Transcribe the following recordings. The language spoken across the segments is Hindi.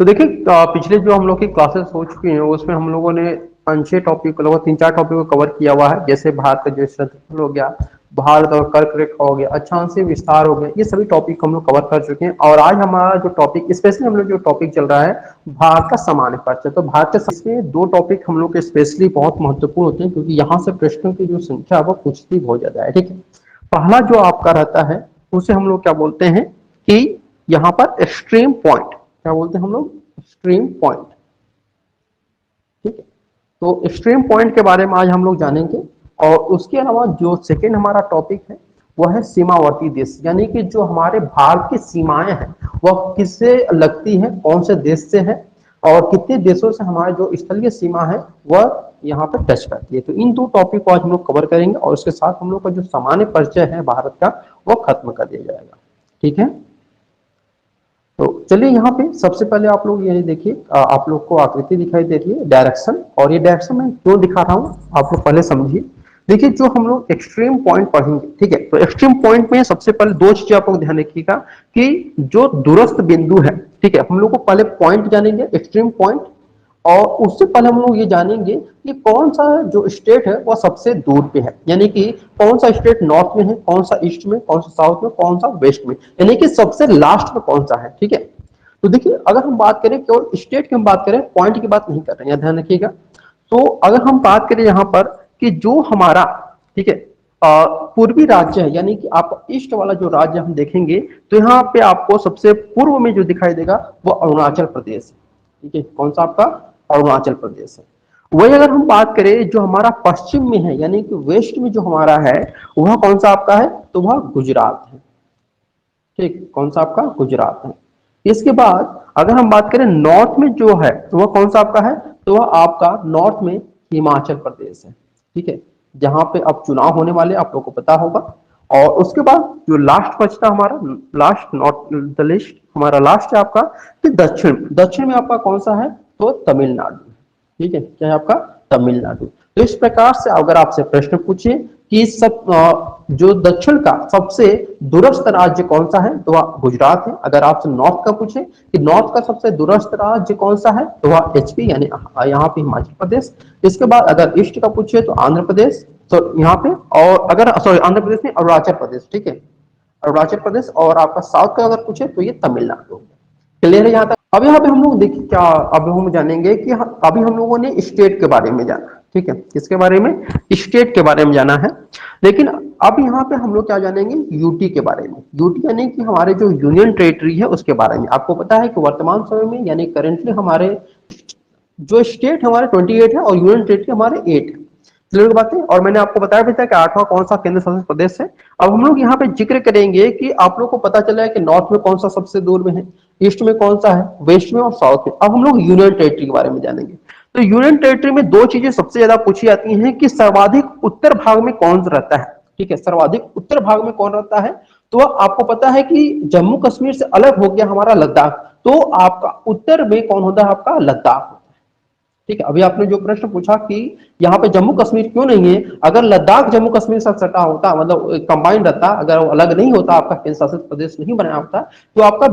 तो देखिए पिछले जो हम लोग की क्लासेस हो चुकी हैं उसमें हम लोगों ने 5-6 टॉपिक लगभग 3-4 टॉपिक को कवर किया हुआ है। जैसे भारत का जो क्षेत्रफल हो गया, भारत और कर्क रेखा हो गया, अक्षांशीय विस्तार हो गया, ये सभी टॉपिक हम लोग कवर कर चुके हैं। और आज हमारा जो टॉपिक स्पेशली हम लोग जो टॉपिक चल रहा है भारत का सामान्य परिचय। तो भारत के इसमें 2 टॉपिक हम लोग के स्पेशली बहुत महत्वपूर्ण होते हैं क्योंकि यहाँ से प्रश्नों की जो संख्या है वो पूछती बहुत ज्यादा है। ठीक है, पहला जो आपका रहता है उसे हम लोग क्या बोलते हैं कि यहाँ पर एक्सट्रीम पॉइंट, क्या बोलते हैं हम लोग, एक्सट्रीम पॉइंट। ठीक है, तो एक्सट्रीम पॉइंट के बारे में आज हम लोग जानेंगे। और उसके अलावा जो सेकेंड हमारा टॉपिक है वह है सीमावर्ती देश, यानी कि जो हमारे भारत की सीमाएं हैं वह किससे लगती है, कौन से देश से है और कितने देशों से हमारी जो स्थलीय सीमा है वह यहाँ पर टच करती है। तो इन 2 टॉपिक को आज हम लोग कवर करेंगे और उसके साथ हम लोग का जो सामान्य परिचय है भारत का वो खत्म कर दिया जाएगा। ठीक है, तो चलिए यहाँ पे सबसे पहले आप लोग ये देखिए, आप लोग को आकृति दिखाई दे रही है डायरेक्शन, और ये डायरेक्शन मैं क्यों दिखा रहा हूँ आप लोग पहले समझिए। देखिए जो हम लोग एक्सट्रीम पॉइंट पढ़ेंगे, ठीक है, तो एक्सट्रीम पॉइंट में सबसे पहले 2 चीजें आप लोग ध्यान रखिएगा कि जो दूरस्थ बिंदु है, ठीक है, हम लोग को पहले पॉइंट जानेंगे एक्सट्रीम पॉइंट, और उससे पहले हम लोग ये जानेंगे कि कौन सा जो स्टेट है वह सबसे दूर पे है, यानी कि कौन सा स्टेट नॉर्थ में है, कौन सा ईस्ट में, कौन सा साउथ में, कौन सा वेस्ट में, यानी कि सबसे लास्ट में कौन सा है। ठीक है, तो देखिए अगर हम बात करें केवल स्टेट की हम बात करें, पॉइंट की बात नहीं कर रहे हैं, ध्यान रखिएगा। तो अगर हम बात करें यहाँ पर कि जो हमारा, ठीक है, पूर्वी राज्य है, यानी कि आप ईस्ट वाला जो राज्य हम देखेंगे तो यहाँ पे आपको सबसे पूर्व में जो दिखाई देगा वो अरुणाचल प्रदेश है। ठीक है, कौन सा आपका, अरुणाचल प्रदेश है। वही अगर हम बात करें जो हमारा पश्चिम में है, यानी कि वेस्ट में जो हमारा है वह कौन सा आपका है, तो वह गुजरात है। ठीक, कौन सा आपका, गुजरात है। इसके बाद अगर हम बात करें नॉर्थ में जो है तो वह कौन सा आपका है, तो वह आपका नॉर्थ में हिमाचल प्रदेश है। ठीक है, जहां पे अब चुनाव होने वाले आप लोगों को पता होगा। और उसके बाद जो लास्ट बचता हमारा, लास्ट नॉर्थ द लिस्ट हमारा लास्ट है आपका कि दक्षिण, दक्षिण में आपका कौन सा है, तो तमिलनाडु। ठीक है, क्या है आपका, तमिलनाडु। तो इस प्रकार से अगर आपसे प्रश्न पूछे कि सब जो दक्षिण का सबसे दूरस्थ राज्य कौन सा है, तो वह गुजरात है। अगर आपसे नॉर्थ का पूछे कि नॉर्थ का सबसे दूरस्थ राज्य कौन सा है, तो वह एचपी यानी यहाँ पे हिमाचल प्रदेश। इसके बाद अगर ईस्ट का पूछे तो आंध्र प्रदेश, तो यहाँ पे, और अगर सॉरी आंध्र प्रदेश में अरुणाचल प्रदेश। ठीक है, अरुणाचल प्रदेश। और आपका साउथ का अगर पूछे तो ये तमिलनाडु। क्लियर है यहाँ तक। अब यहाँ पे हम लोग देखिए क्या, अब हम जानेंगे कि अभी हम लोगों ने स्टेट के बारे में जाना। ठीक है, किसके बारे में, स्टेट के बारे में जाना है। लेकिन अब यहाँ पे हम लोग क्या जानेंगे, यूटी के बारे में। यूटी यानी कि हमारे जो यूनियन टेरिटरी है उसके बारे में। आपको पता है कि वर्तमान समय में यानी करेंटली हमारे जो स्टेट हमारे 28 है और यूनियन टेरिटरी हमारे 8 है। क्लियर बात है। और मैंने आपको बताया भी था कि 8वां कौन सा केंद्र शासित प्रदेश है। अब हम लोग यहाँ पे जिक्र करेंगे कि आप लोग को पता चला है कि नॉर्थ में कौन सा सबसे दूर में है, ईस्ट में कौन सा है, वेस्ट में और साउथ में। अब हम लोग यूनियन टेरिटरी के बारे में जानेंगे। तो यूनियन टेरिटरी में 2 चीजें सबसे ज्यादा पूछी जाती हैं कि सर्वाधिक उत्तर भाग में कौन रहता है। ठीक है, सर्वाधिक उत्तर भाग में कौन रहता है, तो आपको पता है कि जम्मू कश्मीर से अलग हो गया हमारा लद्दाख, तो आपका उत्तर में कौन होता है, आपका लद्दाख। ठीक है, अभी आपने जो प्रश्न पूछा कि यहाँ पे जम्मू कश्मीर क्यों नहीं है, अगर लद्दाख जम्मू कश्मीर से सटा होता, मतलब कंबाइंड रहता, अगर वो अलग नहीं होता, आपका केंद्र शासित प्रदेश नहीं बनाया होता, तो आपका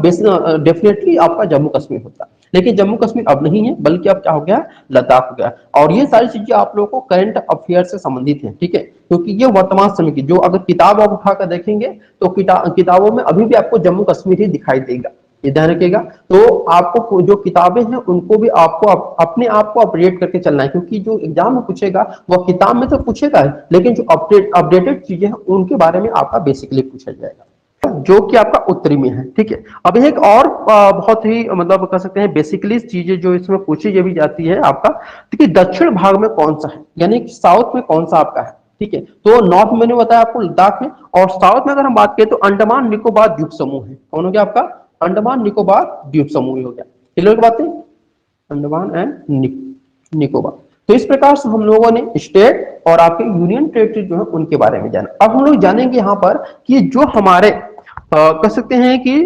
डेफिनेटली आपका जम्मू कश्मीर होता। लेकिन जम्मू कश्मीर अब नहीं है, बल्कि अब क्या हो गया, लद्दाख हो गया। और ये सारी चीजें आप लोगों को करंट अफेयर से संबंधित है। ठीक है, क्योंकि ये वर्तमान समय की जो अगर किताब आप उठाकर देखेंगे तो किताबों में अभी भी आपको जम्मू कश्मीर ही दिखाई देगा, ये ध्यान रखिएगा। तो आपको जो किताबें हैं उनको भी आपको अपने आप को अपडेट करके चलना है, क्योंकि जो एग्जाम में पूछेगा वो किताब में तो पूछेगा, लेकिन जो अपडेटेड चीजें हैं उनके बारे में आपका बेसिकली पूछा जाएगा, जो कि आपका उत्तरी में है। ठीक है, अब एक और बहुत ही मतलब कह सकते हैं बेसिकली चीजें जो इसमें पूछी भी जाती है आपका, देखिए दक्षिण भाग में कौन सा है, यानी साउथ में कौन सा आपका है। ठीक है, तो नॉर्थ मैंने बताया आपको लद्दाख में, और साउथ में अगर हम बात करें तो अंडमान निकोबार द्वीप समूह है। कौन हो गया आपका, अंडमान निकोबार द्वीप समूह हो गया। क्लियर की बात है, अंडमान एंड निकोबार। तो इस प्रकार से हम लोगों ने स्टेट और आपके यूनियन टेरिटरी जो है उनके बारे में जाना। अब हम लोग जानेंगे यहाँ पर कि जो हमारे कह सकते हैं कि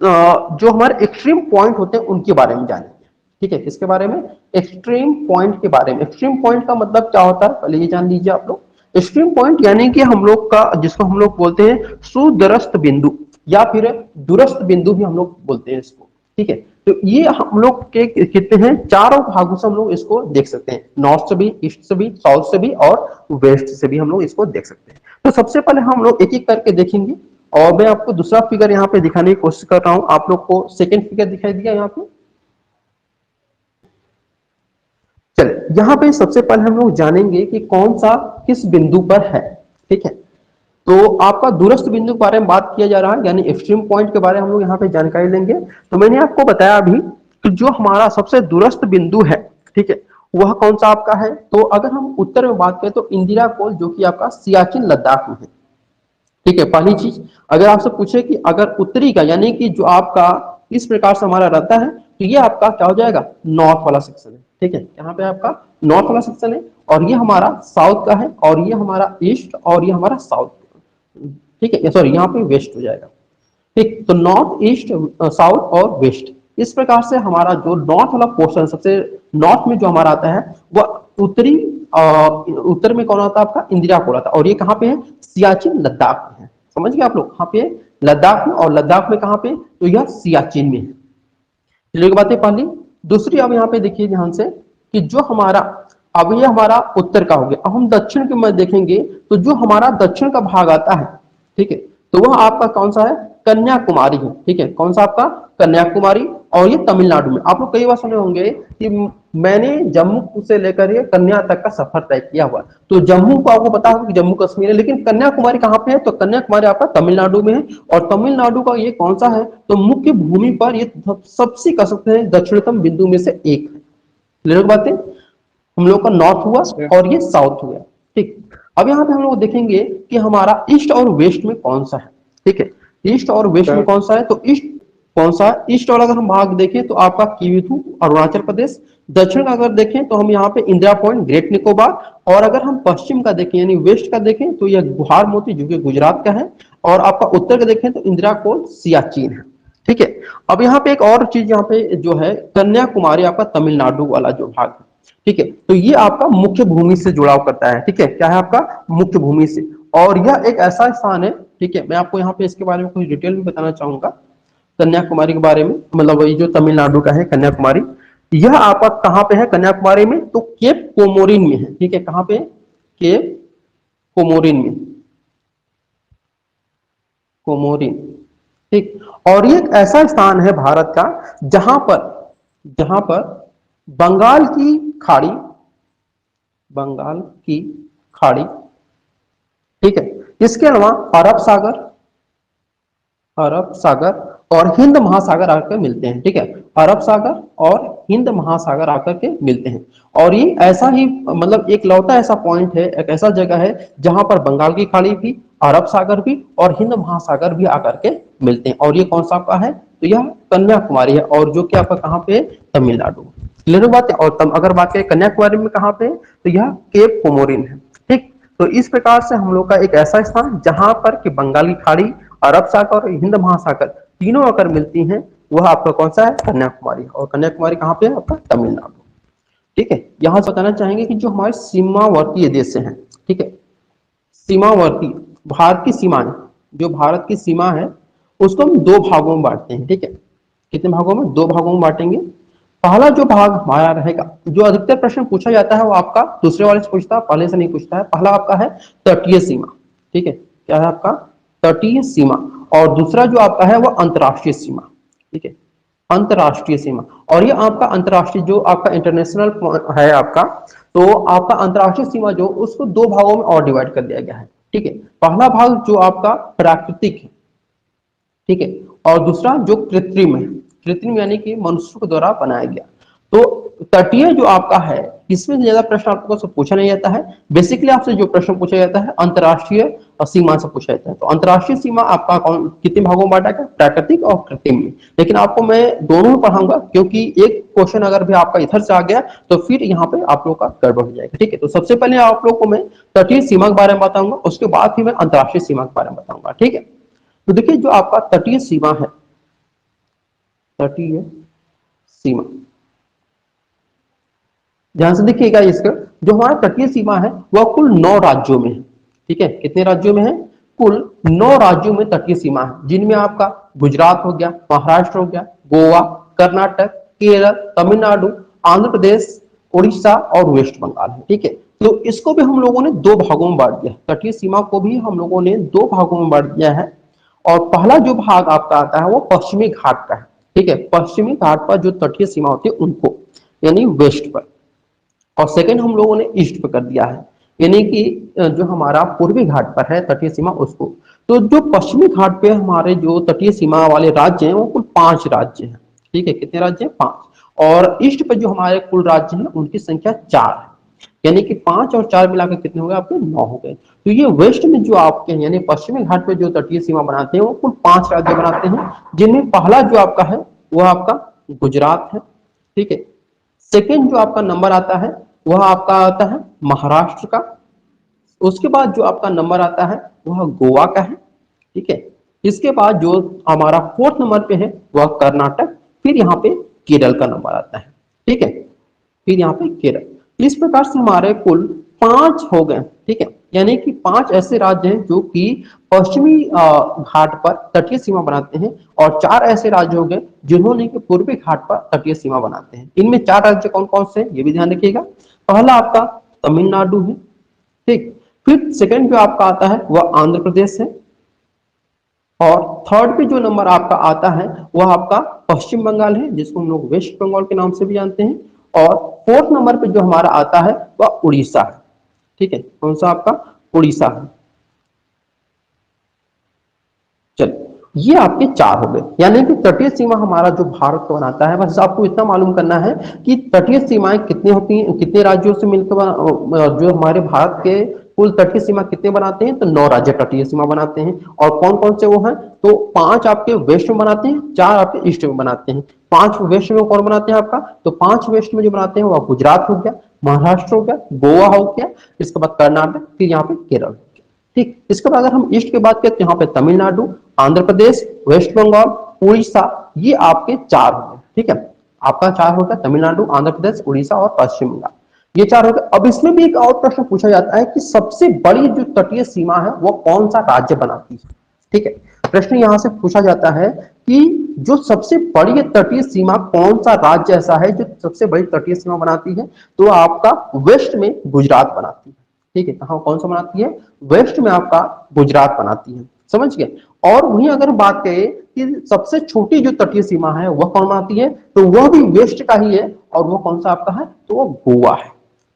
जो हमारे एक्सट्रीम पॉइंट होते हैं उनके बारे में जानेंगे। ठीक है, किसके बारे में, एक्सट्रीम पॉइंट के बारे में। एक्सट्रीम पॉइंट का मतलब क्या होता है, पहले ये जान लीजिए आप लोग। एक्सट्रीम पॉइंट यानी कि हम लोग का, जिसको हम लोग बोलते हैं सुदूरस्थ बिंदु या फिर दूरस्थ बिंदु भी हम लोग बोलते हैं इसको। ठीक है, तो ये हम लोग के कितने हैं, चारों भागों से हम लोग इसको देख सकते हैं, नॉर्थ से भी, ईस्ट से भी, साउथ से भी और वेस्ट से भी हम लोग इसको देख सकते हैं। तो सबसे पहले हम लोग एक एक करके देखेंगे और मैं आपको दूसरा फिगर यहाँ पे दिखाने की कोशिश कर रहा हूँ। आप लोग को सेकेंड फिगर दिखाई दिया यहाँ पे। चलिए यहाँ पे सबसे पहले हम लोग जानेंगे कि कौन सा किस बिंदु पर है। ठीक है, तो आपका दूरस्थ बिंदु के बारे में बात किया जा रहा है, यानी एक्सट्रीम पॉइंट के बारे में हम लोग यहाँ पे जानकारी लेंगे। तो मैंने आपको बताया अभी कि जो हमारा सबसे दूरस्थ बिंदु है, ठीक है, वह कौन सा आपका है। तो अगर हम उत्तर में बात करें तो इंदिरा कोल, जो कि आपका सियाचिन लद्दाख में है। ठीक है, पहली चीज, अगर आपसे पूछे कि अगर उत्तरी का, यानी कि जो आपका इस प्रकार से हमारा रहता है, तो ये आपका क्या हो जाएगा, नॉर्थ वाला सेक्शन है। ठीक है, यहाँ पे आपका नॉर्थ वाला सेक्शन है और ये हमारा साउथ का है और ये हमारा ईस्ट और ये हमारा साउथ। ठीक है, सॉरी यहाँ पे वेस्ट हो जाएगा। ठीक, तो नॉर्थ, ईस्ट, साउथ और वेस्ट, इस प्रकार से हमारा जो नॉर्थ वाला पोर्शन, सबसे नॉर्थ में जो हमारा आता है वह उत्तरी, उत्तर में कौन आता है आपका, इंदिरा कोल आता है। और ये कहाँ पे है, सियाचिन लद्दाख में है। समझ गए आप लोग, कहाँ पे है, लद्दाख में। और लद्दाख में कहाँ पे, तो यह सियाचिन में है। चलिए एक बात है पहली। दूसरी, अब यहाँ पे देखिए ध्यान से कि जो हमारा, अब ये हमारा उत्तर का हो गया। अब हम दक्षिण के में देखेंगे तो जो हमारा दक्षिण का भाग आता है, ठीक है, तो वह आपका कौन सा है, कन्याकुमारी है। ठीक है, कौन सा आपका, कन्याकुमारी। और ये तमिलनाडु में। आप लोग कई बार सुने होंगे कि मैंने जम्मू से लेकर ये कन्या तक का सफर तय किया हुआ। तो जम्मू को आपको पता होगा कि जम्मू कश्मीर है, लेकिन कन्याकुमारी कहाँ पे है, तो कन्याकुमारी आपका तमिलनाडु में है। और तमिलनाडु का ये कौन सा है, तो मुख्य भूमि पर ये सबसे कह सकते हैं दक्षिणतम बिंदु में से एक है। क्लियर बातें, हम लोग का नॉर्थ हुआ और ये साउथ हुआ। ठीक, अब यहाँ पे हम लोग देखेंगे कि हमारा ईस्ट और वेस्ट में कौन सा है। ठीक है, ईस्ट और वेस्ट में कौन सा है, तो ईस्ट कौन सा है, ईस्ट वाला अगर हम भाग देखें तो आपका किवीथू अरुणाचल प्रदेश। दक्षिण का अगर देखें तो हम यहाँ पे इंदिरा पॉइंट, ग्रेट निकोबार। और अगर हम पश्चिम का देखें यानी वेस्ट का देखें तो यह गुहार मोती, जो कि गुजरात का है। और आपका उत्तर का देखें तो इंदिरा कोल, सियाचिन है। ठीक है, अब यहाँ पे एक और चीज यहाँ पे जो है, कन्याकुमारी आपका तमिलनाडु वाला जो भाग है। ठीक है, तो ये आपका मुख्य भूमि से जुड़ाव करता है। ठीक है, क्या है आपका, मुख्य भूमि से। और यह एक ऐसा स्थान है, ठीक है, मैं आपको यहाँ पे इसके बारे में कुछ डिटेल भी बताना चाहूंगा कन्याकुमारी के बारे में, मतलब ये जो तमिलनाडु का है कन्याकुमारी। यह आपका कहाँ पे है कन्याकुमारी में, तो केप कोमोरिन में है। ठीक है, कहाँ पे, केप कोमोरिन में, कोमोरिन। ठीक, और ये एक ऐसा स्थान है भारत का जहां पर बंगाल की खाड़ी, बंगाल की खाड़ी, ठीक है, इसके अलावा अरब सागर, अरब सागर और हिंद महासागर आकर मिलते हैं। ठीक है, अरब सागर और हिंद महासागर आकर के मिलते हैं। और ये ऐसा ही, मतलब एक लौता ऐसा पॉइंट है, एक ऐसा जगह है जहां पर बंगाल की खाड़ी भी, अरब सागर भी और हिंद महासागर भी आकर के मिलते हैं। और ये कौन सा आपका है, तो यह कन्याकुमारी है, और जो कि आपका कहाँ पे है, तमिलनाडु। क्लियर बात है। और अगर बात करें कन्याकुमारी में कहाँ पे, तो यह केप कोमोरिन है। ठीक, तो इस प्रकार से हम लोग का एक ऐसा स्थान जहां पर कि बंगाल की खाड़ी, अरब सागर और हिंद महासागर तीनों अगर मिलती हैं, वह आपका कौन सा है, कन्याकुमारी। और कन्याकुमारी कहाँ पे है आपका, तमिलनाडु। ठीक है, यहां से बताना चाहेंगे कि जो हमारे सीमावर्ती देश हैं, ठीक है, सीमावर्ती, भारत की सीमा है, जो भारत की सीमा है उसको हम दो भागों में बांटते हैं। ठीक है, कितने भागों में, दो भागों में बांटेंगे। पहला जो भाग हमारा रहेगा, जो अधिकतर प्रश्न पूछा जाता है वो आपका दूसरे वाले से पूछता है, पहले से नहीं पूछता है। पहला आपका है तटीय सीमा। ठीक है, क्या है आपका, तटीय सीमा। और दूसरा जो आपका है वो अंतरराष्ट्रीय सीमा। ठीक है, अंतरराष्ट्रीय सीमा। और ये आपका अंतरराष्ट्रीय जो आपका इंटरनेशनल है आपका, तो आपका अंतरराष्ट्रीय सीमा जो, उसको दो भागों में और डिवाइड कर दिया गया है। ठीक है, पहला भाग जो आपका प्राकृतिक है, ठीक है, और दूसरा जो कृत्रिम है। कृत्रिम यानी कि मनुष्य के द्वारा बनाया गया। तो तटीय जो आपका है, इसमें ज्यादा प्रश्न आपको से पूछा नहीं जाता है। बेसिकली आपसे जो प्रश्न पूछा जाता है अंतरराष्ट्रीय सीमा से पूछा जाता है। तो अंतरराष्ट्रीय सीमा आपका कौन, कितने भागों में बांटा गया, प्राकृतिक और कृत्रिम में। लेकिन आपको मैं दोनों में पढ़ाऊंगा, क्योंकि एक क्वेश्चन अगर भी आपका इधर से आ गया तो फिर यहाँ पे आप लोग का गड़बड़ हो जाएगा। ठीक है, तो सबसे पहले आप लोग को मैं तटीय सीमा के बारे में बताऊंगा, उसके बाद फिर मैं अंतरराष्ट्रीय सीमा के बारे में बताऊंगा। ठीक है, तो देखिए जो आपका तटीय सीमा है, तटीय सीमा, ध्यान से देखिएगा, इसका जो हमारा तटीय सीमा है वह कुल 9 राज्यों में है। ठीक है, कितने राज्यों में है, कुल 9 राज्यों में तटीय सीमा है, जिनमें आपका गुजरात हो गया, महाराष्ट्र हो गया, गोवा, कर्नाटक, केरल, तमिलनाडु, आंध्र प्रदेश, उड़ीसा और वेस्ट बंगाल है। ठीक है, तो इसको भी हम लोगों ने दो भागों में बांट दिया, तटीय सीमा को भी हम लोगों ने दो भागों में बांट दिया है। और पहला जो भाग आपका आता है वो पश्चिमी घाट का है। ठीक है, पश्चिमी घाट पर जो तटीय सीमा होती है उनको, यानी वेस्ट पर, और सेकंड हम लोगों ने ईस्ट पर कर दिया है, यानी कि जो हमारा पूर्वी घाट पर है तटीय सीमा उसको। तो जो पश्चिमी घाट पे हमारे जो तटीय सीमा वाले राज्य हैं वो कुल 5 राज्य हैं। ठीक है, कितने राज्य हैं? 5। और ईस्ट पे जो हमारे कुल राज्य हैं उनकी संख्या 4 है, यानी कि 5 और 4 मिलाकर कितने हो गए आपके? 9 हो गए। तो ये वेस्ट में जो आपके यानी पश्चिमी घाट पे जो तटीय सीमा बनाते हैं वो कुल 5 राज्य बनाते हैं, जिनमें पहला जो आपका है वो आपका गुजरात है। ठीक है, सेकेंड जो आपका नंबर आता है वह आपका आता है महाराष्ट्र का। उसके बाद जो आपका नंबर आता है वह गोवा का है। ठीक है, इसके बाद जो हमारा 4th नंबर पे है वह कर्नाटक, फिर यहाँ पे केरल का नंबर आता है। ठीक है, फिर यहाँ पे केरल। इस प्रकार से हमारे कुल 5 हो गए। ठीक है, यानी कि 5 ऐसे राज्य हैं जो कि पश्चिमी घाट पर तटीय सीमा बनाते हैं, और 4 ऐसे राज्य हो गए जिन्होंने कि पूर्वी घाट पर तटीय सीमा बनाते हैं। इनमें 4 राज्य कौन कौन से हैं ये भी ध्यान रखिएगा। पहला आपका तमिलनाडु है। ठीक, फिर सेकंड जो आपका आता है वह आंध्र प्रदेश है, और थर्ड पे जो नंबर आपका आता है वह आपका पश्चिम बंगाल है, जिसको हम लोग वेस्ट बंगाल के नाम से भी जानते हैं, और 4th नंबर पे जो हमारा आता है वह उड़ीसा है। ठीक है, कौन सा आपका? उड़ीसा है। चलिए, ये आपके 4 हो गए, यानी कि तटीय सीमा हमारा जो भारत को बनाता है, बस आपको इतना मालूम करना है कि तटीय सीमाएं कितनी होती हैं, कितने राज्यों से मिलकर जो हमारे भारत के कुल तटीय सीमा कितने बनाते हैं? तो 9 राज्य तटीय सीमा बनाते हैं। और कौन कौन से वो हैं? तो 5 आपके वेस्ट में बनाते हैं, 4 आपके ईस्ट में बनाते हैं। 5 वेस्ट में कौन बनाते हैं आपका? तो 5 वेस्ट में जो बनाते हैं वह गुजरात हो गया, महाराष्ट्र हो गया, गोवा हो गया, इसके बाद कर्नाटक, फिर यहाँ पे केरल। ठीक, इसके बाद अगर हम ईस्ट की बात करें तो यहाँ पे तमिलनाडु, आंध्र प्रदेश, वेस्ट बंगाल, उड़ीसा, ये आपके 4 हो गए। ठीक है, आपका 4 होगा, तमिलनाडु, आंध्र प्रदेश, उड़ीसा और पश्चिम बंगाल, ये 4 हो गए। अब इसमें भी एक और प्रश्न पूछा जाता है कि सबसे बड़ी जो तटीय सीमा है वो कौन सा राज्य बनाती है। ठीक है, प्रश्न यहां से पूछा जाता है कि जो सबसे बड़ी तटीय सीमा कौन सा राज्य ऐसा है जो सबसे बड़ी तटीय सीमा बनाती है? तो आपका वेस्ट में गुजरात बनाती है। ठीक है, कहा कौन सा बनाती है? वेस्ट में आपका गुजरात बनाती है। समझ गए? और वहीं अगर बात करें कि सबसे छोटी जो तटीय सीमा है वह कौन बनाती है, तो वह भी वेस्ट का ही है, और वो कौन सा आपका है? तो वो गोवा है।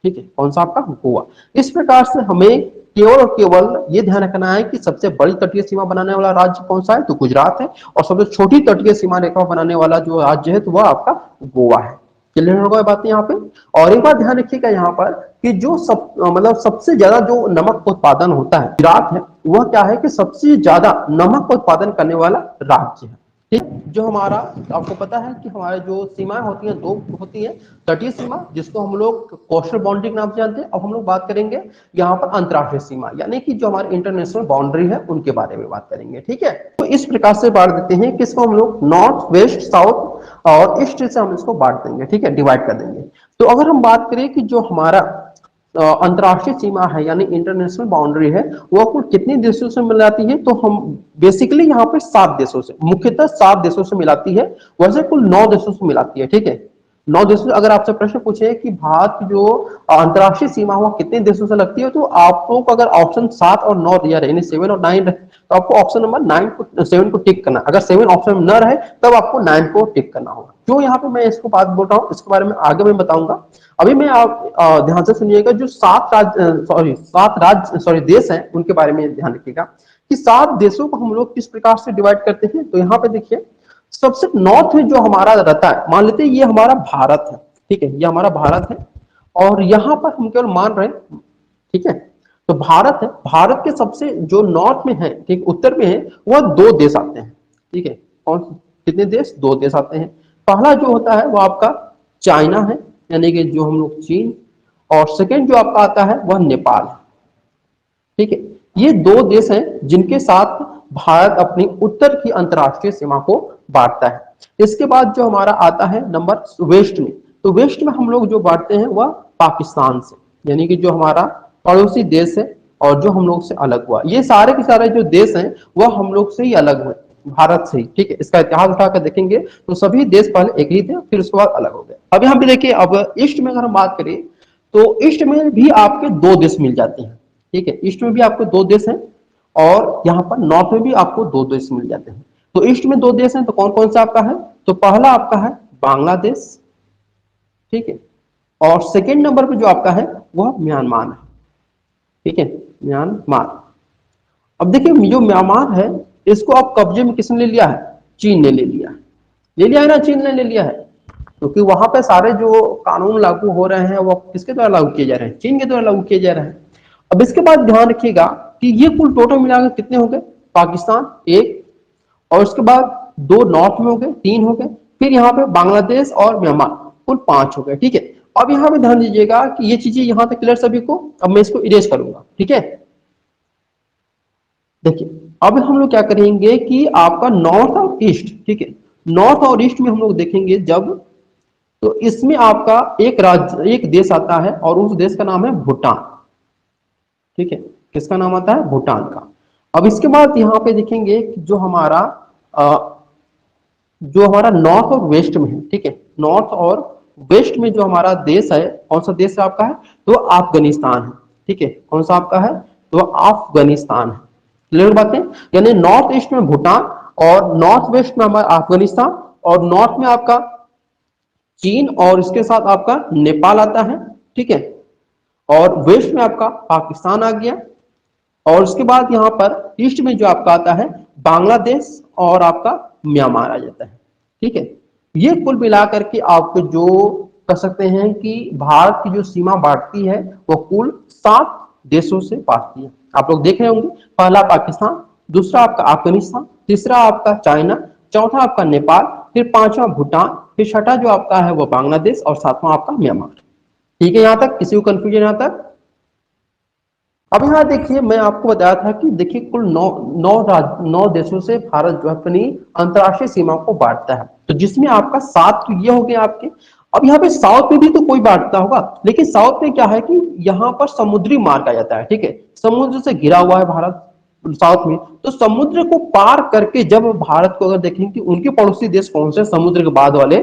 ठीक है, कौन सा आपका? गोवा। इस प्रकार से हमें केवल और केवल ये ध्यान रखना है कि सबसे बड़ी तटीय सीमा बनाने वाला राज्य कौन सा है? तो गुजरात है, और सबसे छोटी तटीय सीमा रेखा बनाने वाला जो राज्य है तो वह आपका गोवा है। क्लियर होगा बात यहाँ पे? और एक बात ध्यान रखिएगा यहाँ पर कि जो मतलब सबसे ज्यादा जो नमक का उत्पादन होता है गुजरात है, वह क्या है कि सबसे ज्यादा नमक का उत्पादन करने वाला राज्य है। ठीक, जो हमारा आपको पता है कि हमारे जो सीमाएं होती हैं 2 होती है, तटीय सीमा जिसको हम लोग कोस्टल बाउंड्री के नाम से जानते हैं। अब हम लोग बात करेंगे यहाँ पर अंतरराष्ट्रीय सीमा, यानी कि जो हमारी इंटरनेशनल बाउंड्री है उनके बारे में बात करेंगे। ठीक है, तो इस प्रकार से बांट देते हैं, किसको हम लोग? नॉर्थ, वेस्ट, साउथ और ईस्ट से हम इसको बांट देंगे। ठीक है, डिवाइड कर देंगे। तो अगर हम बात करें कि जो हमारा अंतरराष्ट्रीय सीमा है यानी इंटरनेशनल बाउंड्री है वो कुल कितने देशों से मिलाती है, तो हम बेसिकली यहाँ पे 7 देशों से, मुख्यतः 7 देशों से मिलाती है। वैसे कुल 9 देशों से मिलाती है। ठीक है, 9 देशों। अगर आपसे प्रश्न पूछे कि भारत की जो अंतरराष्ट्रीय सीमा वो कितने देशों से लगती है, तो आपको अगर ऑप्शन 7 और 9 दिया रहे, 7 और 9 रहे, तो आपको ऑप्शन नंबर 7 को टिक करना। अगर 7 ऑप्शन में न रहे तब आपको 9 को टिक करना होगा। क्यों यहाँ पे मैं इसको बात बोल रहा हूँ इसके बारे में आगे मैं बताऊंगा। अभी मैं आप ध्यान से सुनिएगा, जो 7 देश हैं उनके बारे में ध्यान रखिएगा कि 7 देशों को हम लोग किस प्रकार से डिवाइड करते हैं। तो यहाँ पे देखिए, सबसे नॉर्थ में जो हमारा रहता है, मान लेते हैं ये हमारा भारत है। ठीक है, ये हमारा भारत है, और यहाँ पर हम केवल मान रहे हैं। ठीक है, तो भारत है, भारत के सबसे जो नॉर्थ में है, ठीक उत्तर में है, वह 2 देश आते हैं। ठीक है, कौन कितने देश? 2 देश आते हैं। पहला जो होता है वो आपका चाइना है, यानी कि जो हम लोग चीन, और सेकेंड जो आपका आता है वह नेपाल है। ठीक है, ये 2 देश हैं जिनके साथ भारत अपनी उत्तर की अंतरराष्ट्रीय सीमा को बांटता है। इसके बाद जो हमारा आता है नंबर वेस्ट में, तो वेस्ट में हम लोग जो बांटते हैं वह पाकिस्तान से, यानी कि जो हमारा पड़ोसी देश है और जो हम लोग से अलग हुआ। ये सारे के सारे जो देश हैं वह हम लोग से ही अलग हुए। भारत से ही, ठीक है। इसका इतिहास उठाकर देखेंगे तो सभी देश पहले एक ही थे, फिर उसके बाद अलग हो गए। अब यहाँ पे देखिए, अब ईस्ट में अगर हम बात करें तो ईस्ट में भी आपके दो देश मिल जाते हैं, ठीक है। ईस्ट में भी आपको दो देश हैं और यहाँ पर नॉर्थ में भी आपको दो देश मिल जाते हैं। तो ईस्ट में दो देश हैं, तो कौन कौन सा आपका है? तो पहला आपका है बांग्लादेश, ठीक है। और सेकेंड नंबर पे जो आपका है वह म्यांमार है, ठीक है, म्यांमार। अब देखिए जो म्यांमार है इसको आप कब्जे में किसने ले लिया है? चीन ने ले लिया है। ले लिया है ना, चीन ने ले लिया है, क्योंकि वहां पे सारे जो कानून लागू हो रहे हैं वो किसके द्वारा लागू किए जा रहे हैं? चीन के द्वारा लागू किए जा रहे हैं। अब इसके बाद ध्यान रखिएगा कि ये कुल टोटल मिलाकर कितने हो गए? पाकिस्तान एक, और उसके बाद दो नॉर्थ में हो गए, तीन हो गए, फिर यहाँ पे बांग्लादेश और म्यांमार, कुल पांच हो गए, ठीक है। अब यहाँ पे ध्यान दीजिएगा कि ये चीजें यहाँ तक क्लियर सभी को। अब मैं इसको इरेज करूंगा, ठीक है। देखिए अब हम लोग क्या करेंगे कि आपका नॉर्थ और ईस्ट, ठीक है, नॉर्थ और ईस्ट में हम लोग देखेंगे जब, तो इसमें आपका एक राज्य, एक देश आता है और उस देश का नाम है भूटान, ठीक है। किसका नाम आता है? भूटान का। अब इसके बाद यहाँ पे देखेंगे कि जो हमारा नॉर्थ और वेस्ट में है, ठीक है, नॉर्थ और वेस्ट में जो हमारा देश है, कौन सा देश है आपका है? तो अफगानिस्तान है, ठीक है। कौन सा आपका है? तो अफगानिस्तान है। क्लियर बातें? यानी नॉर्थ ईस्ट में भूटान और नॉर्थ वेस्ट में हमारा अफगानिस्तान, और नॉर्थ में आपका चीन और इसके साथ आपका नेपाल आता है, ठीक है। और वेस्ट में आपका पाकिस्तान आ गया, और उसके बाद यहाँ पर ईस्ट में जो आपका आता है बांग्लादेश और आपका म्यांमार आ जाता है, ठीक है। ये कुल मिलाकर के आपको जो कह सकते हैं कि भारत की जो सीमा बांटती है वो कुल 7 देशों से बांटती है। आप लोग देख रहे होंगे, पहला पाकिस्तान, दूसरा आपका अफगानिस्तान, तीसरा आपका चाइना, चौथा आपका नेपाल, फिर पांचवा भूटान, फिर छठा जो आपका है वो बांग्लादेश, और सातवां आपका म्यांमार। ठीक है, यहां तक किसी को कंफ्यूजन यहां तक? अब यहाँ देखिए, मैं आपको बताया था कि देखिए कुल 9 देशों से भारत जो अपनी अंतर्राष्ट्रीय सीमा को बांटता है, तो जिसमें आपका 7 तो ये हो गए आपके। अब यहाँ पे साउथ में भी तो कोई बांटता होगा, लेकिन साउथ में क्या है कि यहाँ पर समुद्री मार्ग आ जाता है, ठीक है, समुद्र से घिरा हुआ है भारत साउथ में। तो समुद्र को पार करके जब भारत को अगर देखेंगे कि उनके पड़ोसी देश कौन से समुद्र के बाद वाले,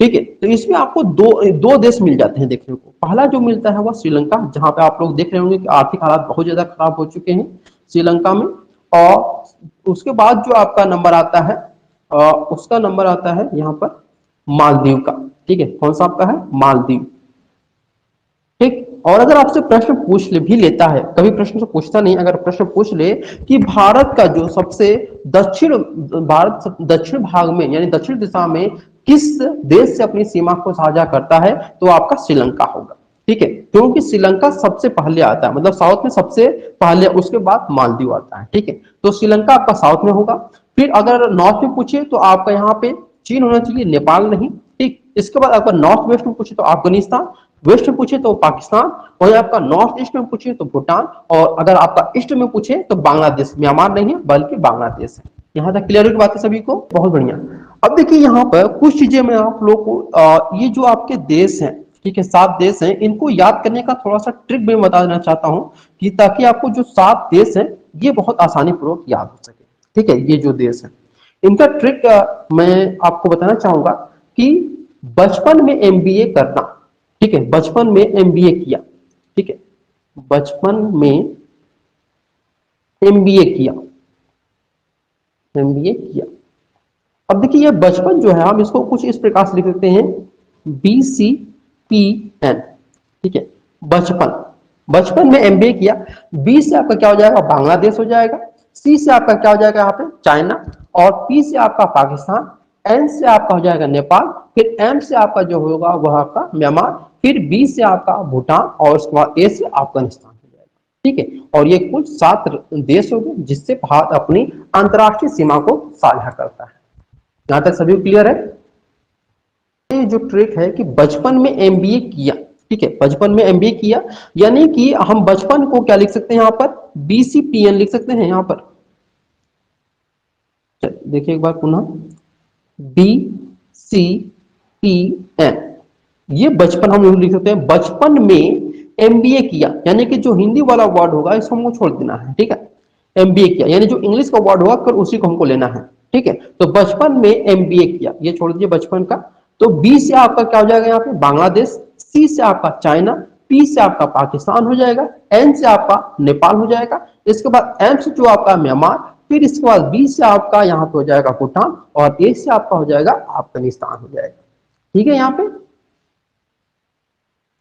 ठीक है, तो इसमें आपको दो देश मिल जाते हैं देखने को। पहला जो मिलता है वह श्रीलंका, जहां पे आप लोग देख रहे होंगे कि आर्थिक हालात बहुत ज्यादा खराब हो चुके हैं श्रीलंका में। और उसके बाद जो आपका नंबर आता है उसका नंबर आता है यहाँ पर मालदीव का, ठीक है। कौन सा आपका है? मालदीव, ठीक। और अगर आपसे प्रश्न पूछ ले भी लेता है, कभी प्रश्न से पूछता नहीं, अगर प्रश्न पूछ ले कि भारत का जो सबसे दक्षिण भाग में यानी दक्षिण दिशा में किस देश से अपनी सीमा को साझा करता है, तो आपका श्रीलंका होगा, ठीक है, क्योंकि श्रीलंका सबसे पहले आता है, मतलब साउथ में सबसे पहले, उसके बाद मालदीव आता है, ठीक है। तो श्रीलंका आपका साउथ में होगा। फिर अगर नॉर्थ में पूछे तो आपका यहाँ पे चीन होना चाहिए, नेपाल नहीं, ठीक। इसके बाद आपका नॉर्थ वेस्ट में पूछे तो अफगानिस्तान, वेस्ट में पूछे तो पाकिस्तान, और आपका नॉर्थ ईस्ट में पूछे तो भूटान, और अगर आपका ईस्ट में पूछे तो बांग्लादेश, म्यांमार नहीं है बल्कि बांग्लादेश है। यहाँ तक क्लियर की बात है सभी को? बहुत बढ़िया। अब देखिए यहाँ पर कुछ चीजें मैं आप लोग को ये जो आपके देश हैं, ठीक है, 7 देश हैं, इनको याद करने का थोड़ा सा ट्रिक मैं बता देना चाहता हूँ कि ताकि आपको जो 7 देश हैं ये बहुत आसानी पूर्वक याद हो सके, ठीक है। ये जो देश है इनका ट्रिक मैं आपको बताना चाहूंगा कि बचपन में एमबीए करना, ठीक है, बचपन में एमबीए किया, ठीक है, बचपन में एमबीए किया, एमबीए किया। अब देखिए ये बचपन जो है हम इसको कुछ इस प्रकार से लिख सकते हैं, BCPN, ठीक है, बचपन, बचपन में एमबीए किया। बी से आपका क्या हो जाएगा? बांग्लादेश हो जाएगा। सी से आपका क्या हो जाएगा यहाँ पे? चाइना। और पी से आपका पाकिस्तान, एन से आपका हो जाएगा नेपाल, फिर एम से आपका जो होगा वह आपका म्यांमार, फिर बी से आपका भूटान, और उसके बाद ए से अफगानिस्तान हो जाएगा, ठीक है। और ये कुल 7 देश हो गए जिससे भारत अपनी अंतर्राष्ट्रीय सीमा को साझा करता है। यहां तक सभी क्लियर है? ये जो ट्रिक है कि बचपन में एमबीए किया, ठीक है, बचपन में एमबीए किया, यानी कि हम बचपन को क्या लिख सकते हैं यहाँ पर? BCPN लिख सकते हैं यहाँ पर। देखिए एक बार पुनः, BCPN, ये बचपन हम लोग लिख सकते हैं। बचपन में एमबीए किया, यानी कि जो हिंदी वाला वर्ड होगा इसको हमको छोड़ देना है, ठीक है। एमबीए किया यानी जो इंग्लिश का वर्ड होगा फिर उसी को हमको लेना है। ठीक है। तो बचपन में एमबीए किया, ये छोड़ दीजिए बचपन का। तो बी से आपका क्या हो जाएगा यहाँ पे बांग्लादेश, सी से आपका चाइना, पी से आपका पाकिस्तान हो जाएगा, एन से आपका नेपाल हो जाएगा, इसके बाद एम से जो आपका म्यांमार, फिर इसके बाद बी से आपका यहाँ पे हो जाएगा भूटान, और ए से आपका हो जाएगा अफगानिस्तान हो जाएगा। ठीक है, यहाँ पे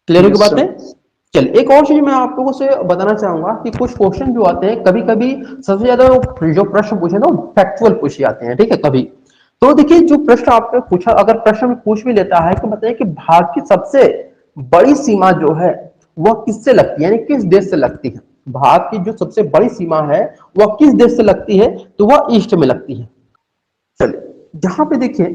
क्लियर हो गई यस बातें। सर। चलिए एक और चीज मैं आप लोगों से बताना चाहूंगा कि कुछ क्वेश्चन जो आते हैं कभी कभी, सबसे ज्यादा जो प्रश्न पूछे ना फैक्चुअल पूछे जाते हैं, ठीक है कभी। तो देखिए जो प्रश्न आपने पूछा, अगर प्रश्न में पूछ भी लेता है कि बताइए कि भारत की सबसे बड़ी सीमा जो है वह किससे लगती है, यानी किस देश से लगती है। भारत की जो सबसे बड़ी सीमा है वह किस देश से लगती है, तो वह ईस्ट में लगती है। चलिए जहां पे देखिए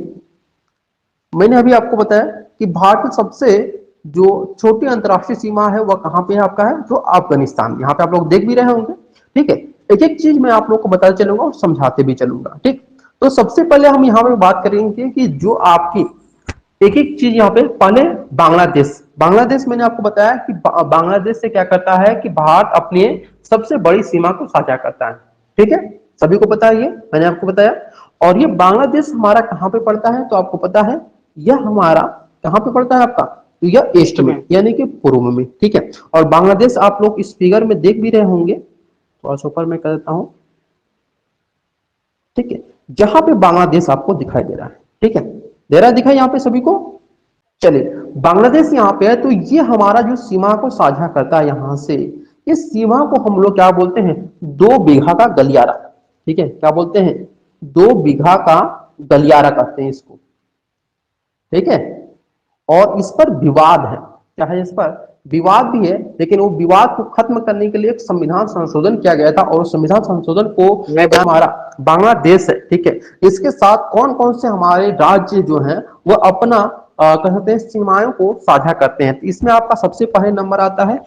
मैंने अभी आपको बताया कि भारत की सबसे जो छोटी अंतरराष्ट्रीय सीमा है वह कहां पे है आपका, है जो अफगानिस्तान। यहाँ पे आप लोग देख भी रहे होंगे, ठीक है। एक एक चीज मैं आप लोग को बताते चलूंगा और समझाते भी चलूंगा, ठीक। तो सबसे पहले हम यहाँ पे बात करेंगे कि जो आपकी एक एक चीज यहाँ पे, पहले बांग्लादेश। बांग्लादेश मैंने आपको बताया कि बांग्लादेश से क्या करता है कि भारत अपने सबसे बड़ी सीमा को साझा करता है, ठीक है। सभी को पता है, ये मैंने आपको बताया। और ये बांग्लादेश हमारा कहाँ पे पड़ता है, तो आपको पता है यह हमारा कहाँ पे पड़ता है आपका, तो यह ईस्ट में यानी कि पूर्व में, ठीक है। और बांग्लादेश आप लोग इस फिगर में देख भी रहे होंगे, थोड़ा सा ऊपर मैं कर देता हूं, ठीक है। जहां पे बांग्लादेश आपको दिखाई दे रहा है, ठीक है, दे रहा है दिखाई यहाँ पे सभी को। चलिए बांग्लादेश यहाँ पे है, तो ये हमारा जो सीमा को साझा करता है यहां से, इस सीमा को हम लोग क्या बोलते हैं, 2 बीघा का गलियारा, ठीक है। क्या बोलते हैं, 2 बीघा का गलियारा कहते हैं इसको, ठीक है। और इस पर विवाद है, क्या है, इस पर विवाद भी है, लेकिन वो विवाद को खत्म करने के लिए एक संविधान संशोधन किया गया था, और संविधान संशोधन को हमारा बांग्लादेश है, ठीक है, इसके साथ कौन कौन से हमारे राज्य जो हैं वो अपना कह सकते हैं सीमाओं को साझा करते हैं। तो इसमें आपका सबसे पहले नंबर आता है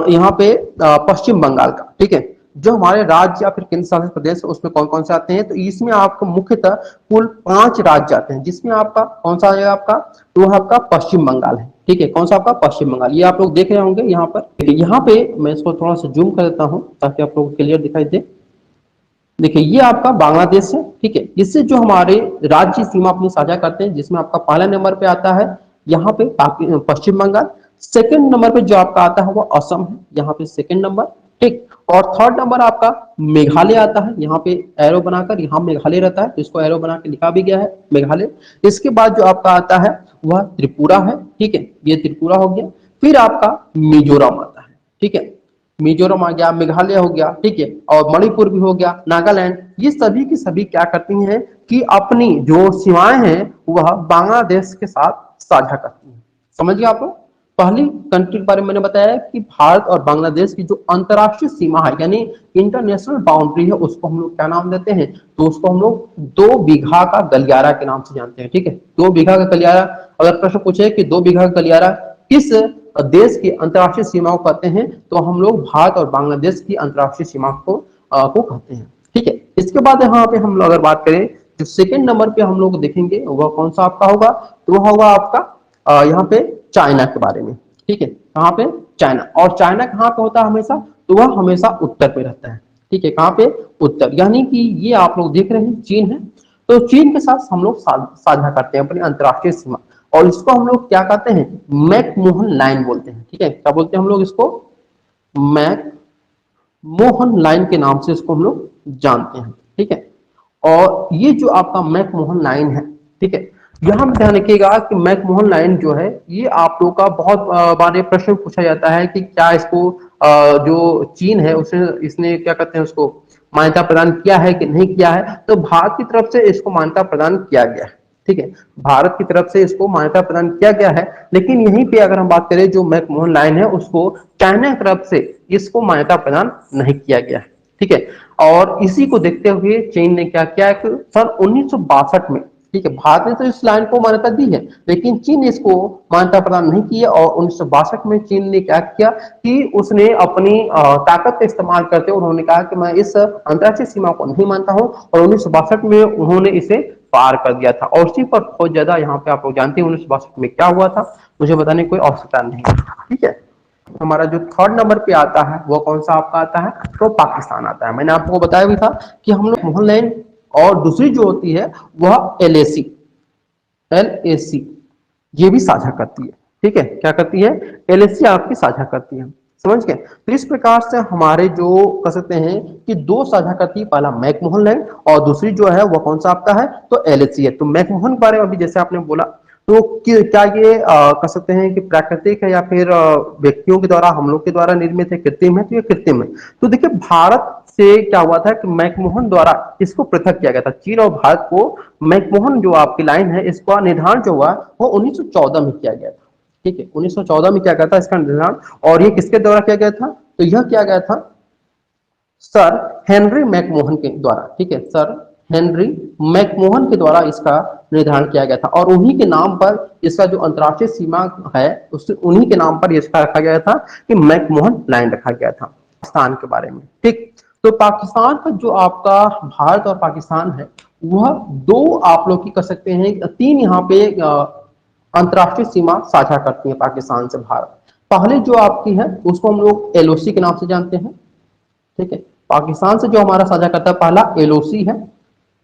यहाँ पे पश्चिम बंगाल का, ठीक है। जो हमारे राज्य या फिर केंद्र शासित प्रदेश उसमें कौन कौन से आते हैं, तो इसमें आपको मुख्यतः कुल 5 राज्य आते हैं, जिसमें आपका कौन सा आएगा आपका, तो वह आपका पश्चिम बंगाल है, ठीक है। कौन सा आपका पश्चिम बंगाल, ये आप लोग देख रहे होंगे यहाँ पर। यहाँ पे मैं इसको थोड़ा सा जूम कर देता हूँ ताकि आप लोग क्लियर दिखाई दे। देखिए ये आपका बांग्लादेश है, ठीक है। इससे जो हमारे राज्य सीमा अपनी साझा करते हैं, जिसमें आपका पहला नंबर पे आता है यहाँ पे पश्चिम बंगाल। सेकंड नंबर पे जो आपका आता है वो असम है, यहाँ पे सेकंड नंबर, ठीक। और थर्ड नंबर आपका मेघालय आता है, यहाँ पे एरो बनाकर यहाँ मेघालय रहता है, तो इसको एरो बना के लिखा भी गया है मेघालय। इसके बाद जो आपका आता है वह त्रिपुरा है, ठीक है, ये त्रिपुरा हो गया। फिर आपका मिजोरम आता है, ठीक है, मिजोरम आ गया, मेघालय हो गया, ठीक है, और मणिपुर भी हो गया, नागालैंड। ये सभी की सभी क्या करती हैं कि अपनी जो सीमाएं हैं वह बांग्लादेश के साथ साझा करती हैं। समझ गए आप लोग। पहली कंट्री के बारे में मैंने बताया कि भारत और बांग्लादेश की जो अंतरराष्ट्रीय सीमा है यानी इंटरनेशनल बाउंड्री है, उसको हम लोग क्या नाम देते हैं, तो उसको हम लोग 2 बीघा का गलियारा के नाम से जानते हैं, ठीक है। 2 बीघा का गलियारा, अगर प्रश्न पूछे कि 2 बीघा का गलियारा किस देश की अंतरराष्ट्रीय सीमा को कहते हैं, तो हम लोग भारत और बांग्लादेश की अंतरराष्ट्रीय सीमा को कहते हैं, ठीक है। इसके बाद यहाँ पे हम लोग अगर बात करें, जो सेकंड नंबर पे हम लोग देखेंगे वह कौन सा आपका होगा, तो वह होगा आपका यहाँ पे चाइना के बारे में, ठीक है। कहाँ पे, चाइना। और चाइना कहाँ पे होता है हमेशा, तो वह हमेशा उत्तर पे रहता है, ठीक है। कहाँ पे, उत्तर, यानी कि ये आप लोग देख रहे हैं चीन है, तो चीन के साथ हम लोग साझा करते हैं अपनी अंतरराष्ट्रीय सीमा, और इसको हम लोग क्या कहते हैं, मैकमोहन लाइन बोलते हैं, ठीक है। क्या बोलते हैं हम लोग इसको, मैकमोहन लाइन के नाम से इसको हम लोग जानते हैं, ठीक है। और ये जो आपका मैकमोहन लाइन है, ठीक है, यहां में ध्यान रखिएगा कि मैकमोहन लाइन जो है ये आप लोग का बहुत बार प्रश्न पूछा जाता है कि क्या इसको जो चीन है उसे इसने क्या कहते हैं उसको मान्यता प्रदान किया है कि नहीं किया है, तो भारत की तरफ से इसको मान्यता प्रदान किया गया है, ठीक है। भारत की तरफ से इसको मान्यता प्रदान किया गया है, लेकिन यहीं पे अगर हम बात करें जो मैकमोहन लाइन है उसको चाइना की तरफ से इसको मान्यता प्रदान नहीं किया गया है, ठीक है। और इसी को देखते हुए चीन ने क्या किया कि सन 1962 में, ठीक है, भारत ने तो इस लाइन को मान्यता दी है लेकिन चीन इसको मान्यता प्रदान नहीं की है। और 1962 में चीन ने क्या किया कि उसने अपनी ताकत का इस्तेमाल करते उन्होंने कहा कि मैं इस अंतरराष्ट्रीय सीमा को नहीं मानता हूं, और 1962 में उन्होंने इसे पार कर दिया था। और उसी पर बहुत ज्यादा यहाँ पे आप लोग जानते हैं 1962 में क्या हुआ था, मुझे बताने की कोई आवश्यकता नहीं है, ठीक है। हमारा जो थर्ड नंबर पे आता है वो कौन सा आपका आता है, तो पाकिस्तान आता है। मैंने आपको बताया भी था कि हम लोग मोहन लाइन और दूसरी जो होती है वह LAC, ये भी साझा करती है। ठीक है, क्या करती है? LAC आपकी साझा करती है। समझ गए? तो इस प्रकार से हमारे जो कह सकते हैं कि दो साझा करती है, पहला मैकमोहन लैंड और दूसरी जो है वो कौन सा आपका है? तो LAC है। तो मैकमोहन के बारे में अभी जैसे आपने बोला, तो क्या ये कह सकते हैं कि प्राकृतिक है या फिर व्यक्तियों के द्वारा, हम लोग के द्वारा निर्मित है, कृत्रिम है? तो ये कृत्रिम है। तो देखिए भारत से क्या हुआ था कि मैकमोहन द्वारा इसको पृथक किया गया था। चीन और भारत को मैकमोहन जो आपकी लाइन है इसका निर्धारण जो हुआ वो 1914 में किया गया था। ठीक है, 1914 में किया गया था इसका निर्धारण। और ये किसके द्वारा किया गया था? तो यह किया गया था सर हेनरी मैकमोहन के द्वारा। ठीक है, सर हेनरी मैकमोहन के द्वारा इसका निर्धारण किया गया था और उन्हीं के नाम पर इसका जो अंतर्राष्ट्रीय सीमा है उससे उन्हीं के नाम पर इसका रखा गया था कि मैकमोहन लाइन रखा गया था पाकिस्तान के बारे में। ठीक, तो पाकिस्तान का जो आपका भारत और पाकिस्तान है वह दो आप लोग की कर सकते हैं, तीन यहाँ पे अंतर्राष्ट्रीय सीमा साझा करती है पाकिस्तान से भारत। पहले जो आपकी है उसको हम लोग LOC के नाम से जानते हैं। ठीक है, पाकिस्तान से जो हमारा साझा करता है पहला LOC है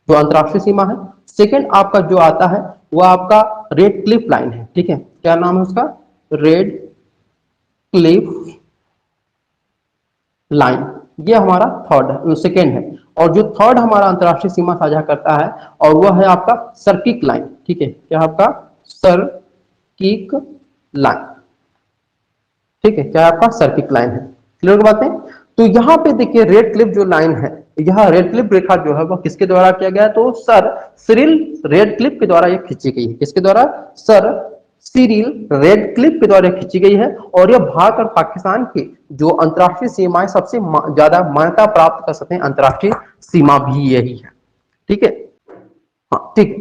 जो अंतर्राष्ट्रीय सीमा है। सेकंड आपका जो आता है वो आपका रेड क्लिफ लाइन है। ठीक है, क्या नाम है उसका? रेड क्लिफ लाइन, ये हमारा थर्ड सेकेंड है। और जो थर्ड हमारा अंतर्राष्ट्रीय सीमा साझा करता है और वह है आपका सर्किक लाइन। ठीक है, क्या आपका? सर्किक लाइन। ठीक है, क्या आपका? सर्किक लाइन है। क्लियर बातें? तो यहाँ पे देखिए रेड क्लिफ जो लाइन है, यह रेड क्लिफ रेखा जो है वह किसके द्वारा किया गया? तो सर सिरिल रेड क्लिफ के द्वारा यह खींची गई है। किसके द्वारा? सर सिरिल रेड क्लिफ के द्वारा खींची गई है। और यह भारत और पाकिस्तान की जो अंतर्राष्ट्रीय सीमाएं सबसे ज्यादा मान्यता प्राप्त कर सकते हैं अंतर्राष्ट्रीय सीमा भी यही है। ठीक है, हाँ ठीक।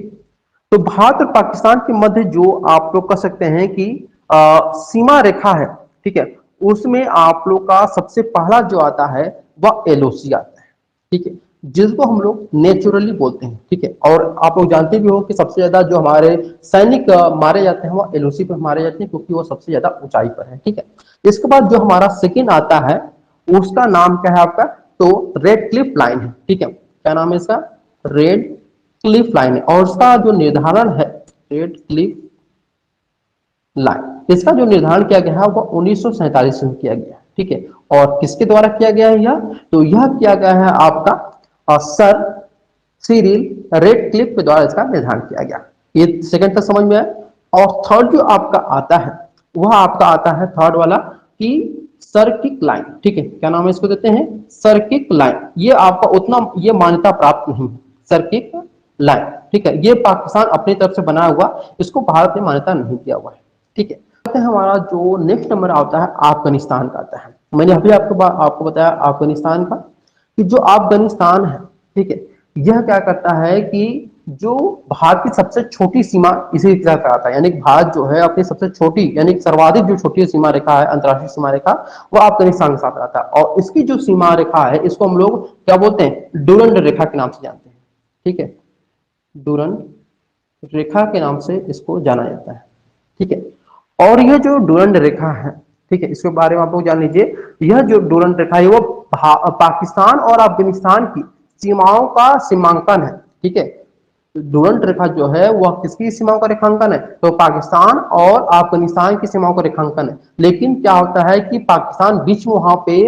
तो भारत और पाकिस्तान के मध्य जो आप लोग कह सकते हैं कि सीमा रेखा है, ठीक है, उसमें आप लोग का सबसे पहला जो आता है वह LOC आता है। ठीक है, जिसको हम लोग नेचुरली बोलते हैं। ठीक है, और आप लोग जानते भी हो कि सबसे ज्यादा जो हमारे सैनिक मारे जाते हैं वो LOC पर मारे जाते हैं क्योंकि वो सबसे ज्यादा ऊंचाई पर है। ठीक है, इसके बाद जो हमारा सेकेंड आता है उसका नाम क्या है आपका? तो रेड क्लिफ लाइन है। ठीक है, क्या नाम है इसका? रेड क्लिफ लाइन है। और उसका जो निर्धारण है रेड क्लिफ लाइन, इसका जो निर्धारण किया गया है वो 1947 में किया गया। ठीक है, और किसके द्वारा किया गया है यह? तो यह किया गया है आपका सर सिरिल रेड क्लिफ के द्वारा इसका निर्धारण किया गया। ये सेकंड तक समझ में आया। और थर्ड जो आपका आता है वह आपका आता है थर्ड वाला कि सर्किक लाइन। ठीक है, क्या नाम है इसको देते हैं? सर्किक लाइन। ये आपका उतना ये मान्यता प्राप्त नहीं है सर्किक लाइन। ठीक है, ये पाकिस्तान अपनी तरफ से बना हुआ, इसको भारत ने मान्यता नहीं दिया हुआ है। ठीक है, हमारा जो नेक्स्ट नंबर आता है अफगानिस्तान का आता है। मैंने अभी आपको बताया अफगानिस्तान का कि जो अफगानिस्तान है, ठीक है, यह क्या करता है कि जो भारत की सबसे छोटी सीमा इसी के साथ आता है। यानी भारत जो है अपनी सबसे छोटी यानी सर्वाधिक जो छोटी सीमा रेखा है अंतर्राष्ट्रीय सीमा रेखा वो अफगानिस्तान के साथ आता है। और इसकी जो सीमा रेखा है इसको हम लोग क्या बोलते हैं? डुरंड रेखा के नाम से जानते हैं। ठीक है, डुरंड रेखा के नाम से इसको जाना जाता है। ठीक है, और यह जो डुरंड रेखा है, ठीक है, इसके बारे में आप लोग जान लीजिए। यह जो डुरंड रेखा है वो पाकिस्तान और अफगानिस्तान की सीमाओं का सीमांकन है। ठीक है, डुरंड रेखा जो है वह किसकी सीमाओं का रेखांकन है? तो पाकिस्तान और अफगानिस्तान की सीमाओं का रेखांकन है। लेकिन क्या होता है कि पाकिस्तान बीच में वहां पे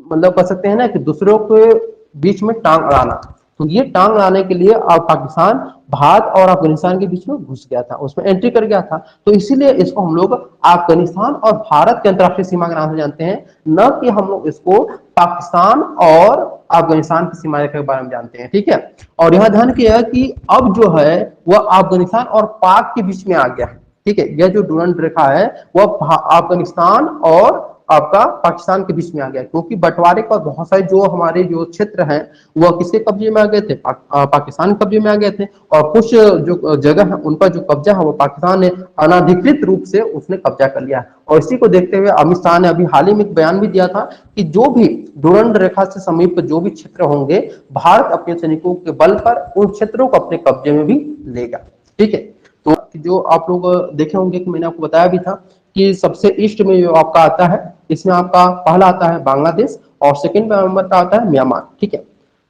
मतलब कह सकते हैं ना कि दूसरों के बीच में टांग अड़ाना, तो ये टांग अड़ाने के लिए अब पाकिस्तान भारत और अफगानिस्तान के बीच में घुस गया था, उसमें एंट्री कर गया था। तो इसीलिए इसको हम लोग अफगानिस्तान और भारत के अंतर्राष्ट्रीय सीमा के नाम से जानते हैं, न कि हम लोग इसको पाकिस्तान और अफगानिस्तान की सीमा रेखा के बारे में जानते हैं। ठीक है, और यह ध्यान किया कि अब जो है वह अफगानिस्तान और पाक के बीच में आ गया है। ठीक है, यह जो डुरंड रेखा है वह अफगानिस्तान और आपका पाकिस्तान के बीच में आ गया क्योंकि बंटवारे पर बहुत सारे जो हमारे जो क्षेत्र हैं वह किसके कब्जे में आ गए थे? पाकिस्तान कब्जे में आ गए थे। और कुछ जो जगह है उन पर जो कब्जा है वो पाकिस्तान ने अनाधिकृत रूप से उसने कब्जा कर लिया। और इसी को देखते हुए अमित शाह ने अभी हाल ही में एक बयान भी दिया था कि जो भी डुरंड रेखा से समीप जो भी क्षेत्र होंगे भारत अपने सैनिकों के बल पर उन क्षेत्रों को अपने कब्जे में भी लेगा। ठीक है, तो जो आप लोग देखे होंगे कि मैंने आपको बताया भी था कि सबसे ईस्ट में जो आपका आता है इसमें आपका पहला आता है बांग्लादेश और सेकंड नंबर का आता है म्यांमार। ठीक है,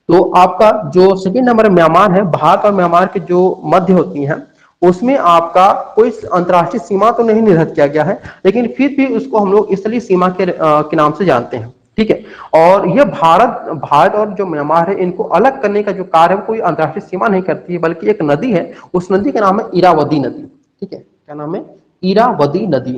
तो आपका जो सेकंड नंबर म्यांमार है, भारत और म्यांमार के जो मध्य होती हैं, उसमें आपका कोई अंतर्राष्ट्रीय सीमा तो नहीं निर्धारित किया गया है, लेकिन फिर भी उसको हम लोग स्थलीय सीमा के नाम से जानते हैं। ठीक है। और ये भारत और जो म्यांमार है, इनको अलग करने का जो कार्य है कोई अंतर्राष्ट्रीय सीमा नहीं करती है, बल्कि एक नदी है, उस नदी का नाम है इरावदी नदी। ठीक है, क्या नाम है? इरावदी नदी।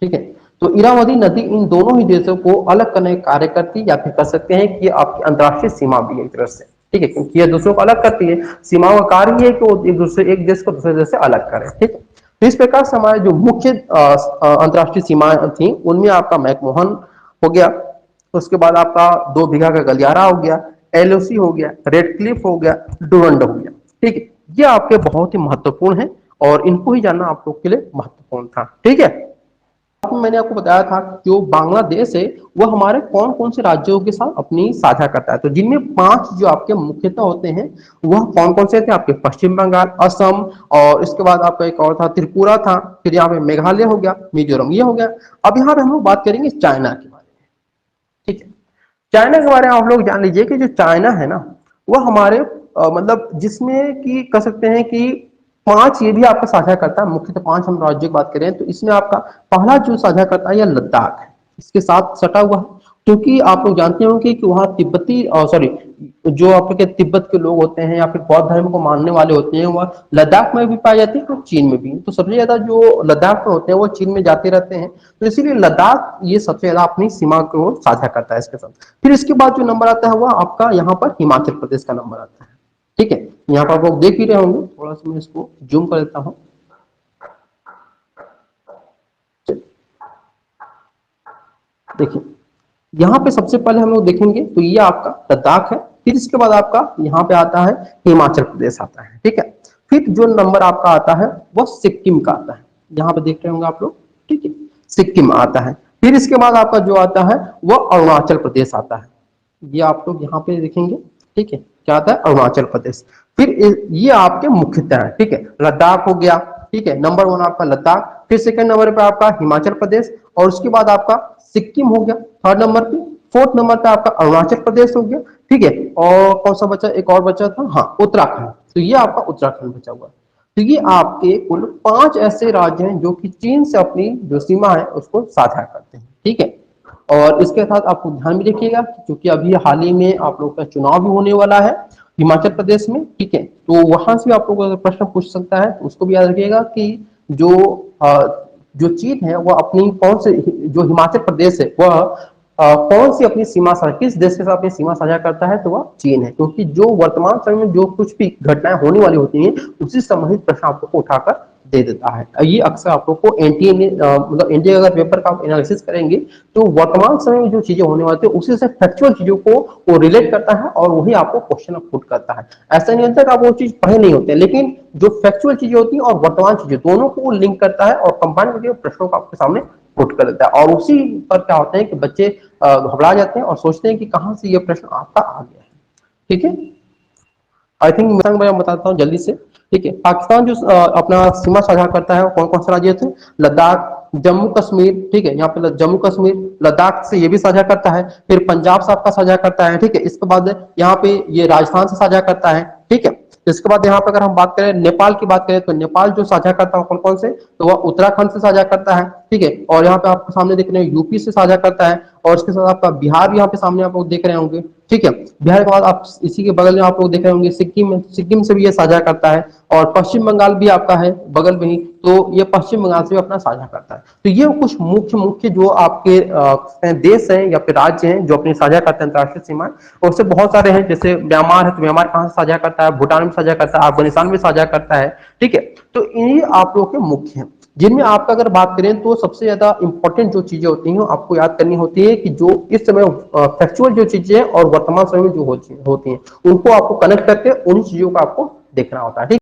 ठीक है। तो इरावदी नदी इन दोनों ही देशों को अलग करने का कार्य करती है, या फिर कह सकते हैं कि आपकी अंतर्राष्ट्रीय सीमा भी है एक तरह से। ठीक है, क्योंकि ये दूसरों को अलग करती है। सीमाओं का कार्य ही है कि वो एक देश को दूसरे देश से अलग करे। ठीक है। तो इस प्रकार से हमारे जो मुख्य अंतर्राष्ट्रीय सीमाएं थी, उनमें आपका मैकमोहन हो गया, उसके बाद आपका 2 बीघा का गलियारा हो गया, एलओसी हो गया, रेड क्लिफ हो गया, डुरंड हो गया। ठीक है, ये आपके बहुत ही महत्वपूर्ण है और इनको ही जानना आप लोग के लिए महत्वपूर्ण था। ठीक है। मैंने आपको बताया था कि जो बांग्लादेश है वह हमारे कौन कौन से राज्यों के साथ अपनी साझा करता है। तो जिनमें 5 जो आपके मुख्यतः होते हैं वह कौन कौन से थे? आपके पश्चिम बंगाल, असम, और इसके बाद आपका एक और था त्रिपुरा था, फिर यहाँ पे मेघालय हो गया, मिजोरम ये हो गया। अब यहाँ पे हम लोग बात करेंगे चाइना के बारे में। ठीक है। चाइना के बारे में आप लोग जान लीजिए कि जो चाइना है ना, वह हमारे मतलब जिसमें कि कह सकते हैं कि 5 ये भी आपका साझा करता है। मुख्यतः 5 हम राज्यों की बात करें तो इसमें आपका पहला जो साझा करता है यह लद्दाख है, इसके साथ सटा हुआ है। क्योंकि आप लोग जानते होंगे कि वहाँ तिब्बती सॉरी जो आपके तिब्बत के लोग होते हैं या फिर बौद्ध धर्म को मानने वाले होते हैं, वह लद्दाख में भी पाए जाते हैं और चीन में भी। तो सबसे ज्यादा जो लद्दाख में होते हैं वो चीन में जाते रहते हैं, तो इसीलिए लद्दाख ये सबसे ज्यादा अपनी सीमा को साझा करता है इसके साथ। फिर इसके बाद जो नंबर आता है वह आपका यहाँ पर हिमाचल प्रदेश का नंबर आता है। ठीक है, यहाँ पर आप लोग देख ही रहे होंगे, थोड़ा सा मैं इसको जूम कर देता हूँ। देखिए, यहाँ पे सबसे पहले हम लोग देखेंगे तो ये आपका लद्दाख है, फिर इसके बाद आपका यहाँ पे आता है हिमाचल प्रदेश आता है। ठीक है। फिर जो नंबर आपका आता है वह सिक्किम का आता है, यहाँ पे देख रहे होंगे आप लोग। ठीक है, सिक्किम आता है। फिर इसके बाद आपका जो आता है वह अरुणाचल प्रदेश आता है, ये आप लोग यहाँ पे देखेंगे। ठीक है, क्या आता है? अरुणाचल प्रदेश। फिर ये आपके मुख्यतः है। ठीक है, लद्दाख हो गया। ठीक है, नंबर 1 आपका लद्दाख, फिर सेकंड नंबर पे आपका हिमाचल प्रदेश, और उसके बाद आपका सिक्किम हो गया थर्ड नंबर पे, फोर्थ नंबर पे आपका अरुणाचल प्रदेश हो गया। ठीक है, और कौन सा बचा? एक और बचा था, हाँ, उत्तराखंड। तो ये आपका उत्तराखंड बचा हुआ। तो ये आपके कुल 5 ऐसे राज्य हैं जो कि चीन से अपनी जो सीमा है उसको साझा करते हैं। ठीक है। और इसके साथ आपको ध्यान भी रखिएगा क्योंकि अभी हाल ही में आप लोग का चुनाव भी होने वाला है हिमाचल प्रदेश में। ठीक है, तो वहां से आप लोग अगर प्रश्न पूछ सकता है तो उसको भी याद रखिएगा कि जो जो चीन है वह अपनी कौन से, जो हिमाचल प्रदेश है वह कौन सी अपनी सीमा साझा, किस देश के साथ अपनी सीमा साझा करता है? तो वह चीन है। क्योंकि जो वर्तमान समय में जो कुछ भी घटनाएं होने वाली होती हैं उसी संबंधित प्रश्न आपको उठाकर दे देता है। ये अक्सर आप लोग को एनटीए में मतलब एनटीए अगर पेपर का आप एनालिसिस करेंगे तो वर्तमान समय में जो चीजें होने वाली है उसी से फैक्चुअल चीजों को वो रिलेट करता है और वही आपको क्वेश्चन पुट करता है। ऐसा नहीं होता कि आप वो चीज पढ़े नहीं होते, लेकिन जो फैक्चुअल चीजें होती हैं और वर्तमान चीजें दोनों को लिंक करता है और कंबाइन करके प्रश्नों को आपके सामने पुट कर देता है। और उसी पर क्या होता है कि बच्चे घबरा जाते हैं और सोचते हैं कि कहाँ से ये प्रश्न आपका आ गया है। ठीक है, आई थिंक मैं बताता हूँ जल्दी से। ठीक है, पाकिस्तान जो अपना सीमा साझा करता है कौन कौन से राज्य थे? लद्दाख, जम्मू कश्मीर। ठीक है, यहाँ पे जम्मू कश्मीर लद्दाख से ये भी साझा करता है। फिर पंजाब से आपका साझा करता है। ठीक है, इसके बाद यहाँ पे ये राजस्थान से साझा करता है। ठीक है, इसके बाद यहाँ पे अगर हम बात करें नेपाल की बात करें तो नेपाल जो साझा करता है कौन कौन से? तो वह उत्तराखंड से साझा करता है। ठीक है, और यहाँ पे आपको सामने देख रहे हैं यूपी से साझा करता है, और इसके साथ आपका बिहार भी यहाँ पे सामने आप लोग देख रहे होंगे। ठीक है, बिहार के बाद आप इसी के बगल में आप लोग देख रहे होंगे सिक्किम से भी ये साझा करता है, और पश्चिम बंगाल भी आपका है बगल में ही, तो ये पश्चिम बंगाल से भी अपना साझा करता है। तो ये कुछ मुख्य मुख्य जो आपके देश हैं या फिर राज्य हैं जो अपनी साझा करते हैं अंतर्राष्ट्रीय सीमाएं, और उससे बहुत सारे हैं। जैसे म्यांमार है तो म्यांमार कहाँ से साझा करता है? भूटान में साझा करता है, अफगानिस्तान में साझा करता है। ठीक है, तो ये आप लोग के मुख्य हैं जिनमें आपका अगर बात करें तो सबसे ज्यादा इंपॉर्टेंट जो चीजें होती हैं आपको याद करनी होती है कि जो इस समय फैक्चुअल जो चीजें और वर्तमान समय में जो होती हैं उनको आपको कनेक्ट करके उन चीजों को आपको देखना होता है। ठीक।